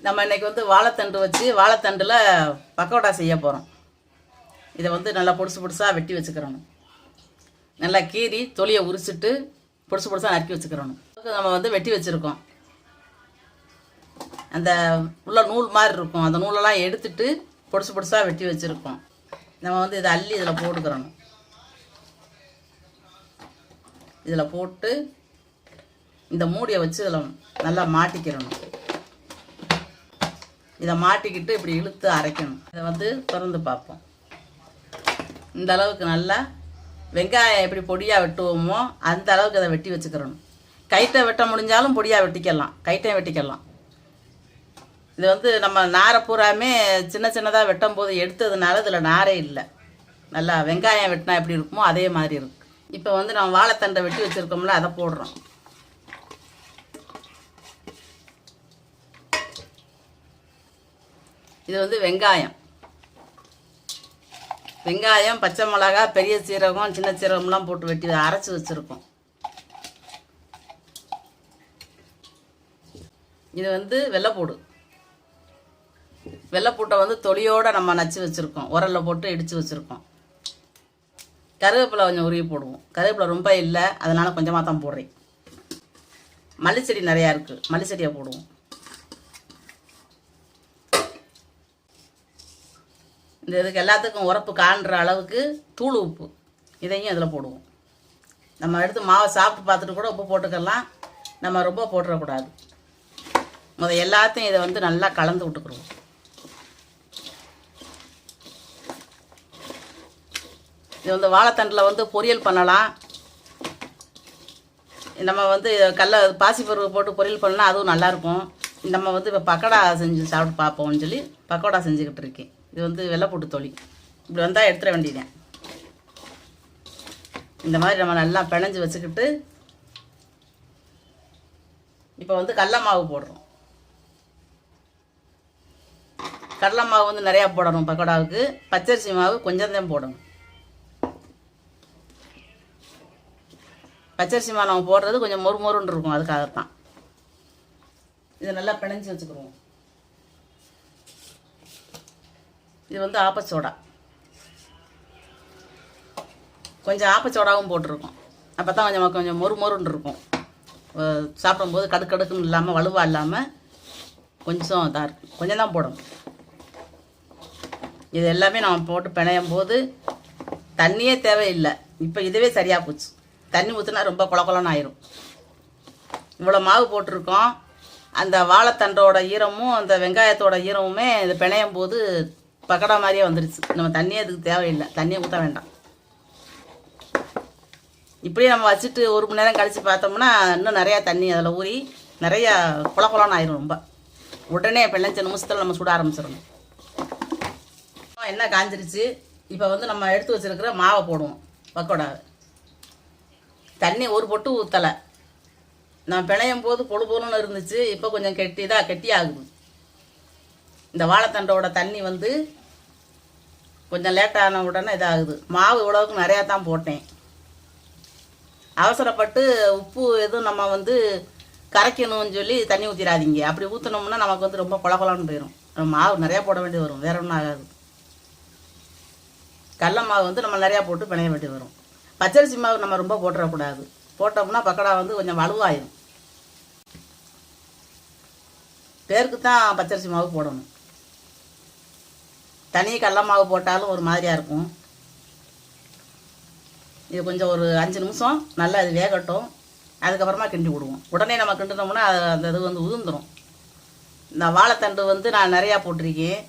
நம்ம இன்றைக்கி வந்து வாழைத்தண்டு வச்சு வாழைத்தண்டில் பக்கோடா செய்ய போகிறோம். இதை வந்து நல்லா பொடுசு பொடுசாக வெட்டி வச்சுக்கிறணும். நல்லா கீறி தொலியை உரிச்சிட்டு பொடுசு பொடுசாக நறுக்கி வச்சுக்கிறணும். நம்ம வந்து வெட்டி வச்சுருக்கோம். அந்த உள்ள நூல் மாதிரி இருக்கும், அந்த நூலெல்லாம் எடுத்துட்டு பொடுசு பொடுசாக வெட்டி வச்சுருக்கோம். நம்ம வந்து இதை அள்ளி இதில் போட்டுக்கிறணும். இதில் போட்டு இந்த மூடியை வச்சு இதில் நல்லா மாட்டிக்கிறணும். இதை மாட்டிக்கிட்டு இப்படி இழுத்து அரைக்கணும். இதை வந்து திறந்து பார்ப்போம். இந்த அளவுக்கு நல்லா வெங்காயம் எப்படி பொடியாக வெட்டுவோமோ அந்த அளவுக்கு அதை வெட்டி வச்சுக்கிறணும். கைட்டை வெட்ட முடிஞ்சாலும் பொடியாக வெட்டிக்கலாம், கைட்டையும் வெட்டிக்கலாம். இது வந்து நம்ம நாரை பூராமே சின்ன சின்னதாக வெட்டும் போது எடுத்ததுனால இதில் நாரே இல்லை. நல்லா வெங்காயம் வெட்டினா எப்படி இருக்குமோ அதே மாதிரி இருக்குது. இப்போ வந்து நம்ம வாழைத்தண்டை வெட்டி வச்சுருக்கோம்ல, அதை போடுறோம். இது வந்து வெங்காயம் பச்சை மிளகா பெரிய சீரகம் சின்ன சீரகம்லாம் போட்டு வெட்டி அரைச்சி வச்சுருக்கோம். இது வந்து வெள்ளைப்பூட்டை வந்து தொலியோடு நம்ம நச்சு வச்சுருக்கோம். உரலில் போட்டு இடித்து வச்சுருக்கோம். கருவேப்பிலை கொஞ்சம் உருவி போடுவோம். கருவேப்பிலை ரொம்ப இல்லை, அதனால் கொஞ்சமாக தான் போடுறேன். மல்லிச்செடி நிறையா இருக்குது, மல்லிச்செடியை போடுவோம். இந்த இதுக்கு எல்லாத்துக்கும் உரப்பு காண்ற அளவுக்கு தூள் உப்பு இதையும் இதில் போடுவோம். நம்ம எடுத்து மாவை சாப்பிட்டு பார்த்துட்டு கூட உப்பு போட்டுக்கலாம், நம்ம ரொம்ப போட்டுறக்கூடாது. எல்லாத்தையும் இதை வந்து நல்லா கலந்து விட்டுக்குருவோம். இது வந்து வாழைத்தண்டில் வந்து பொரியல் பண்ணலாம். நம்ம வந்து பாசிப்பருப்பு போட்டு பொரியல் பண்ணலாம், அதுவும் நல்லாயிருக்கும். நம்ம வந்து இப்போ பக்கோடா செஞ்சு சாப்பிட்டு பார்ப்போம்னு சொல்லி பக்கோடா செஞ்சுக்கிட்டு இருக்கேன். இது வந்து வெள்ளைப்பூட்டு தொலி இப்படி வந்தால் எடுத்துட வேண்டியதேன். இந்த மாதிரி நம்ம நல்லா பிணைஞ்சு வச்சுக்கிட்டு இப்போ வந்து கடலை மாவு போடுறோம். கடலை மாவு வந்து நிறையா போடணும் பக்கோடாவுக்கு. பச்சரிசி மாவு கொஞ்சம் தான் போடணும். பச்சரிசி மாவு நம்ம போடுறது கொஞ்சம் மொறுன்னு இருக்கும், அதுக்காகத்தான். இதை நல்லா பிணைஞ்சு வச்சுக்கிடுவோம். இது வந்து ஆப்பச்சோடா, கொஞ்சம் ஆப்பச்சோடாவும் போட்டிருக்கோம். அப்போ தான் கொஞ்சம் மொறுன்னு இருக்கும். சாப்பிடும்போது கடுக்குன்னு இல்லாமல் வலுவாக இல்லாமல் கொஞ்சம் இதாக இருக்கும். கொஞ்சம் தான் போடணும். இது எல்லாமே நம்ம போட்டு பிணையும் போது தண்ணியே தேவையில்லை. இப்போ இதுவே சரியாக போச்சு. தண்ணி ஊற்றினா ரொம்ப குளக்குளன்னு ஆயிரும். இவ்வளோ மாவு போட்டிருக்கோம். அந்த வாழைத்தண்டோட ஈரமும் அந்த வெங்காயத்தோட ஈரமுமே இது பிணையும் போது பக்கோடா மாதிரியே வந்துருச்சு. நம்ம தண்ணியே அதுக்கு தேவையில்லை, தண்ணியை ஊற்ற வேண்டாம். இப்படியே நம்ம வச்சுட்டு 1 மணி நேரம் கழித்து பார்த்தோம்னா இன்னும் நிறையா தண்ணி அதில் ஊறி நிறையா குளக்குளன்னு ஆயிரும். ரொம்ப உடனே 5 நிமிஷத்தில் நம்ம சுட ஆரம்பிச்சிடணும். எண்ணெய் காஞ்சிருச்சு. இப்போ வந்து நம்ம எடுத்து வச்சுருக்கிற மாவை போடுவோம். பக்கோடாவை தண்ணி ஒரு பொட்டு ஊற்றலை. நான் பிணையும் போது பொழுன்னு இருந்துச்சு. இப்போ கொஞ்சம் கெட்டி ஆகுது. இந்த வாழைத்தண்டோட தண்ணி வந்து கொஞ்சம் லேட்டான உடனே இதாகுது. மாவு இவ்வளவுக்கு நிறையா தான் போட்டேன். அவசரப்பட்டு உப்பு எதுவும் நம்ம வந்து கரைக்கணும்னு சொல்லி தண்ணி ஊற்றிடாதீங்க. அப்படி ஊற்றினோம்னா நமக்கு வந்து ரொம்ப குளக்குளன்னு போயிடும். மாவு நிறையா போட வேண்டி வரும், வேற ஒன்றும் ஆகாது. கடல மாவு வந்து நம்ம நிறையா போட்டு பிணைய வேண்டி வரும். பச்சரிசி மாவு நம்ம ரொம்ப போட்டுறக்கூடாது. போட்டோம்னா பக்கோடா வந்து கொஞ்சம் வலுவாயிடும். பேருக்கு தான் பச்சரிசி மாவு போடணும். தனி கடல மாவு போட்டாலும் ஒரு மாதிரியாக இருக்கும். இது கொஞ்சம் ஒரு 5 நிமிஷம் நல்லா இது வேகட்டும். அதுக்கப்புறமா கிண்டி விடுவோம். உடனே நம்ம கிண்டினோம்னா அந்த இது வந்து உதிர்ந்துடும். இந்த வாழைத்தண்டு வந்து நான் நிறையா போட்டிருக்கேன்.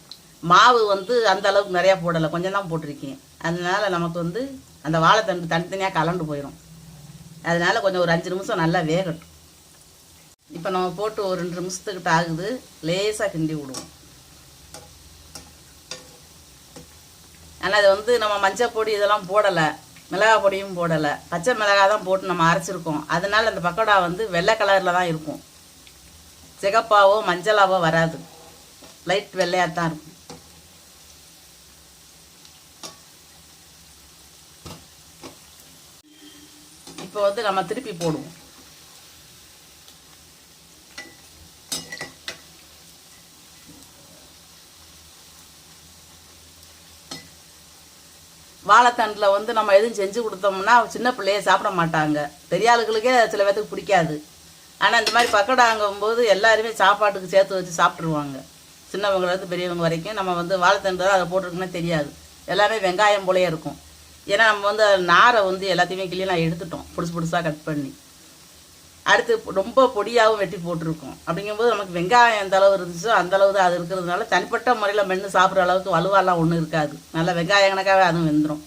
மாவு வந்து அந்த அளவுக்கு நிறையா போடலை, கொஞ்சம் தான் போட்டிருக்கேன். அதனால நமக்கு வந்து அந்த வாழைத்தண்டு தனித்தனியாக கலண்டு போயிடும். அதனால கொஞ்சம் ஒரு 5 நிமிஷம் நல்லா வேகட்டும். இப்போ நம்ம போட்டு ஒரு 2 நிமிஷத்துக்கிட்ட ஆகுது. லேசாக கிண்டி விடுவோம். ஆனால் இது வந்து நம்ம மஞ்சள் பொடி இதெல்லாம் போடலை, மிளகா பொடியும் போடலை, பச்சை மிளகாய் தான் போட்டு நம்ம அரைச்சிருக்கோம். அதனால அந்த பக்கோடா வந்து வெள்ளை கலரில் தான் இருக்கும். சிகப்பாவோ மஞ்சளாவோ வராது, லைட் வெள்ளையாக தான் இருக்கும். இப்போ வந்து நம்ம திருப்பி போடுவோம். வாழைத்தண்டில் வந்து நம்ம எதுவும் செஞ்சு கொடுத்தோம்னா சின்ன பிள்ளைய சாப்பிட மாட்டாங்க, பெரிய ஆளுகளுக்கே சில பேர்த்துக்கு பிடிக்காது. ஆனால் இந்த மாதிரி பக்கோடாங்கும்போது எல்லாருமே சாப்பாட்டுக்கு சேர்த்து வச்சு சாப்பிட்ருவாங்க. சின்னவங்கலேருந்து பெரியவங்க வரைக்கும். நம்ம வந்து வாழைத்தண்டு தான் அதை போட்டிருக்குன்னா தெரியாது, எல்லாமே வெங்காயம் போலேயே இருக்கும். ஏன்னா நம்ம வந்து நாரை வந்து எல்லாத்தையுமே கிளியெல்லாம் எடுத்துட்டோம், புதுசாக கட் பண்ணி. அடுத்து ரொம்ப பொடியாகவும் வெட்டி போட்டிருக்கோம். அப்படிங்கும்போது நமக்கு வெங்காயம் எந்த அளவு இருந்துச்சோ அந்த அளவு தான் அது இருக்கிறதுனால தனிப்பட்ட முறையில் மென்று சாப்பிட்ற அளவுக்கு வலுவாலாம் ஒன்றும் இருக்காது. நல்லா வெங்காயம் கணக்காகவே அதுவும் வெந்துடும்.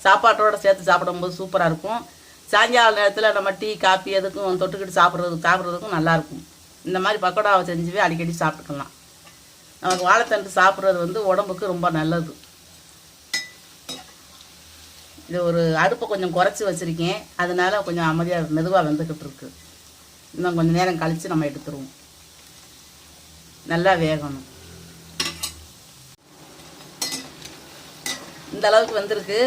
சாப்பாட்டோடு சேர்த்து சாப்பிடும்போது சூப்பராக இருக்கும். சாயங்கால நேரத்தில் நம்ம டீ காப்பி எதுக்கும் தொட்டுக்கிட்டு சாப்பிட்றதுக்கும் நல்லாயிருக்கும். இந்த மாதிரி பக்கோடாவை செஞ்சுவே அடிக்கடி சாப்பிட்டுக்கலாம். நமக்கு வாழைத்தண்டு சாப்பிட்றது வந்து உடம்புக்கு ரொம்ப நல்லது. இது ஒரு அடுப்பை கொஞ்சம் குறைச்சி வச்சுருக்கேன், அதனால கொஞ்சம் அமைதியாக மெதுவாக வெந்துக்கிட்டு இருக்கு. இன்னும் கொஞ்சம் நேரம் கழித்து நம்ம எடுத்துருவோம். நல்லா வேகணும். இந்த அளவுக்கு வந்திருக்கு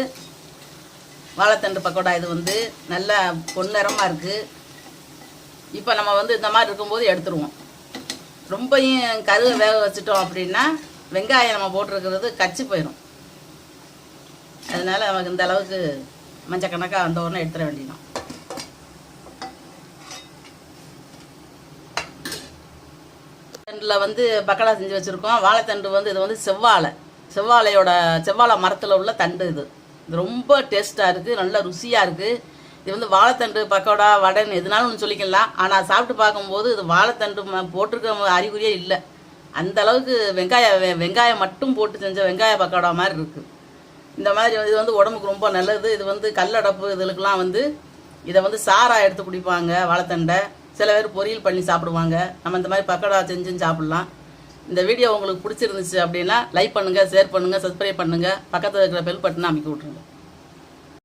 வாழைத்தண்டு பக்கோடா. இது வந்து நல்லா பொன்னிறமாக இருக்குது. இப்போ நம்ம வந்து இந்த மாதிரி இருக்கும்போது எடுத்துருவோம். ரொம்பையும் கருவை வேக வச்சுட்டோம் அப்படின்னா வெங்காயம் நம்ம போட்டிருக்கிறது கச்சி போயிடும். அதனால் நமக்கு இந்த அளவுக்கு மஞ்சள் கணக்காக வந்த உடனே எடுத்துட வேண்டியதான். தண்டில் வந்து பக்கோடா செஞ்சு வச்சுருக்கோம். வாழைத்தண்டு வந்து இது வந்து செவ்வாழை மரத்தில் உள்ள தண்டு. இது ரொம்ப டேஸ்ட்டாக இருக்குது, நல்ல ருசியாக இருக்குது. இது வந்து வாழைத்தண்டு பக்கோடா வடைன்னு எதுனாலும் சொல்லிக்கலாம். ஆனால் சாப்பிட்டு பார்க்கும்போது இது வாழைத்தண்டு போட்டிருக்க அறிகுறியே இல்லை. அந்த அளவுக்கு வெங்காயம் மட்டும் போட்டு செஞ்ச வெங்காய பக்கோடா மாதிரி இருக்குது. இந்த மாதிரி இது வந்து உடம்புக்கு ரொம்ப நல்லது. இது வந்து கல்லடப்பு இதுகளுக்கெல்லாம் வந்து இதை வந்து சாராக எடுத்து குடிப்பாங்க வாழைத்தண்டை. சில பேர் பொரியல் பண்ணி சாப்பிடுவாங்க. நம்ம இந்த மாதிரி பக்கோடா செஞ்சு சாப்பிட்லாம். இந்த வீடியோ உங்களுக்கு பிடிச்சிருந்துச்சு அப்படின்னா லைக் பண்ணுங்கள், ஷேர் பண்ணுங்கள், சப்ஸ்கிரைப் பண்ணுங்கள், பக்கத்தில் இருக்கிற பெல் பட்டனை அமைக்க விட்ருங்க.